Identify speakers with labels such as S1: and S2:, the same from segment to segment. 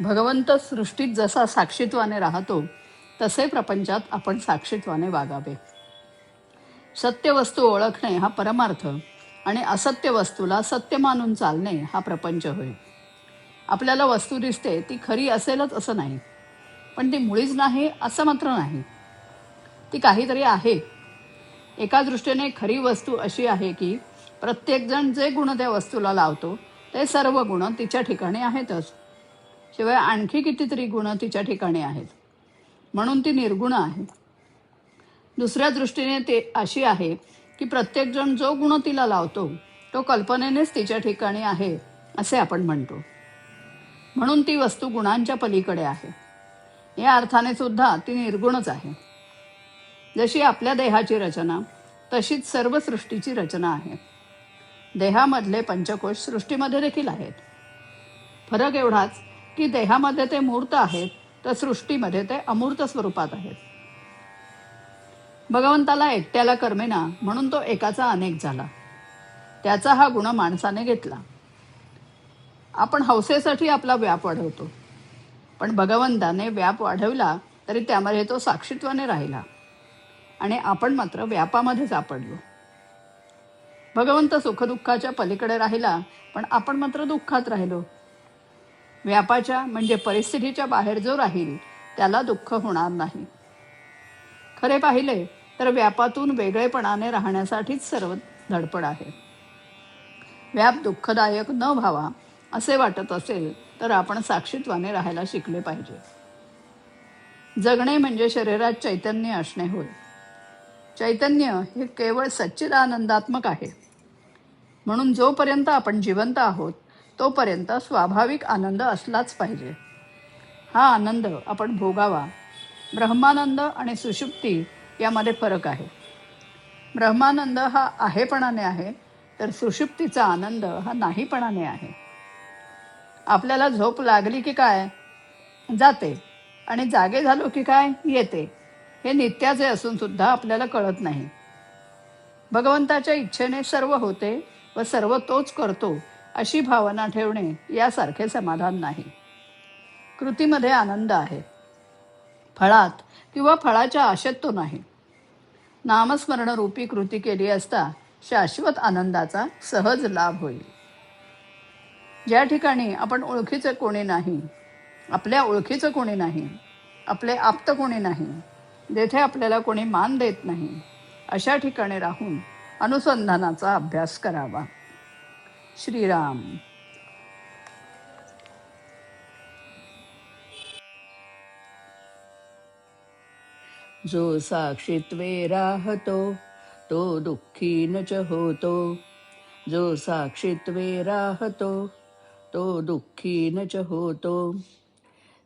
S1: भगवंत सृष्टीत जसा साक्षीत्वाने राहतो तसे प्रपंचात आपण साक्षीत्वाने वागावे. सत्य वस्तू ओळखणे हा परमार्थ आणि असत्य वस्तूला सत्य मानून चालणे हा प्रपंच होय. आपल्याला वस्तू दिसते ती खरी असेलच असं नाही, पण ती मुळीच नाही असं मात्र नाही. ती काहीतरी आहे. एका दृष्टीने खरी वस्तू अशी आहे की प्रत्येकजण जे गुण त्या वस्तूला लावतो ते सर्व गुण तिच्या ठिकाणी आहेतच. शिवाय आणखी कितीतरी गुण तिच्या ठिकाणी आहेत, म्हणून ती निर्गुण आहे. दुसऱ्या दृष्टीने ते अशी आहे की प्रत्येकजण जो गुण तिला लावतो तो कल्पनेनेच तिच्या ठिकाणी आहे असे आपण म्हणतो, म्हणून ती वस्तू गुणांच्या पलीकडे आहे. या अर्थाने सुद्धा ती निर्गुणच आहे. जशी आपल्या देहाची रचना तशीच सर्व सृष्टीची रचना आहे. देहामधले पंचकोश सृष्टीमध्ये देखील आहेत. फरक एवढाच की देहामध्ये ते मूर्त आहेत तर सृष्टीमध्ये ते अमूर्त स्वरूपात आहेत. भगवंताला एकट्याला कर्मेना म्हणून तो एकाचा अनेक झाला. त्याचा हा गुण माणसाने घेतला. आपण हौसेसाठी आपला व्याप वाढवतो, पण भगवंताने व्याप वाढवला तरी त्यामध्ये तो साक्षीत्वाने राहिला आणि आपण मात्र व्यापामध्ये सापडलो. भगवंत सुखदुःखाच्या पलीकडे राहिला, पण आपण मात्र दुःखात राहिलो. व्यापाच्या म्हणजे परिस्थितीच्या बाहेर जो राहील त्याला दुःख होणार नाही. खरे पाहिले तर व्यापातून वेगळेपणाने राहण्यासाठीच सर्व धडपड आहे. व्याप दुःखदायक न व्हावा असे वाटत असेल तर आपण साक्षीत्वाने राहायला शिकले पाहिजे. जगणे म्हणजे शरीरात चैतन्य असणे होय. चैतन्य हे केवळ सच्चिदानंदात्मक आहे. म्हणून जोपर्यंत आपण जिवंत आहोत तोपर्यंत स्वाभाविक आनंद असलाच पाहिजे. हा आनंद आपण भोगावा. ब्रह्मानंद आणि सुषुप्ती यामध्ये फरक आहे. ब्रह्मानंद हा आहेपणाने आहे, तर सुषुप्तीचा आनंद हा नाहीपणाने आहे. आपल्याला झोप लागली की काय जाते आणि जागे झालो की काय येते, हे नित्याचे असून सुद्धा आपल्याला कळत नाही. भगवंताच्या इच्छेने सर्व होते व सर्व तोच करतो अशी भावना ठेवणे यासारखे समाधान नाही. कृतीमध्ये आनंद आहे, फळात किंवा फळाच्या आशेत तो नाही. नामस्मरण रूपी कृती केली असता शाश्वत आनंदाचा सहज लाभ होईल. ज्या ठिकाणी आपण ओळखीचे कोणी नाही, आपल्या ओळखीचं कोणी नाही, आपले आप्त कोणी नाही, जेथे आपल्याला कोणी मान देत नाही, अशा ठिकाणी राहून अनुसंधानाचा अभ्यास करावा. श्रीराम. जो साक्षीत्वे राहतो तो दुःखी न च होतो. जो साक्षीत्वे राहतो तो दुःखी न च होतो.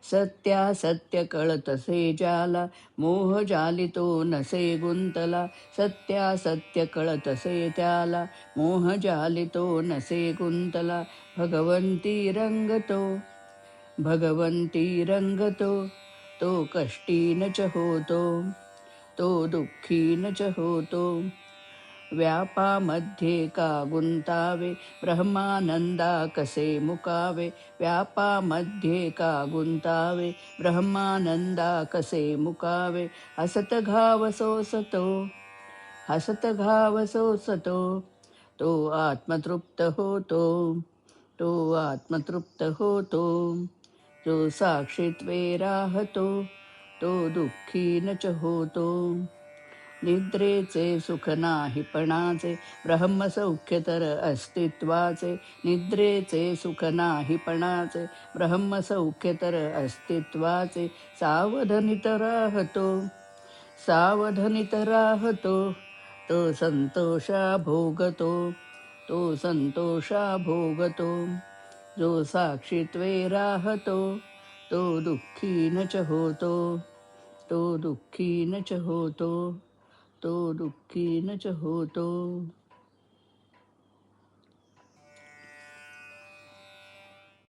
S1: सत्यासत्य कळतसे ज्याला मोह जालितो नसे गुंतला. सत्यासत्य कळतसे त्याला मोह जालितो नसे गुंतला. भगवंती रंगतो भगवंती रंगतो तो कष्टी न च होतो. तो दुःखी न च होतो. व्यापामध्ये का गुंतावे ब्रह्मानंदा कसे मुकावे. व्यापामध्ये का गुंतावे ब्रह्मानंदा कसे मुकावे. हसत घाव सोसतो हसत घाव सोसतो तो आत्मतृप्त होतो. तो आत्मतृप्त होतो. जो साक्षीत्वे राहतो तो दुःखी न च होतो. निद्रेचे सुख नाहीपणाचे ब्रह्मसौख्य तर अस्तित्वाचे. निद्रेचे सुख नाहीपणाचे ब्रह्मसौख्य तर अस्तित्वाचे. सावधनित राहतो सावधनित राहतो तो संतोषा भोगतो. तो संतोषा भोगतो. जो साक्षीत्वे राहतो तो दुःखी न च होतो. तो दुःखी न च होतो. तो दुःखी न च होतो.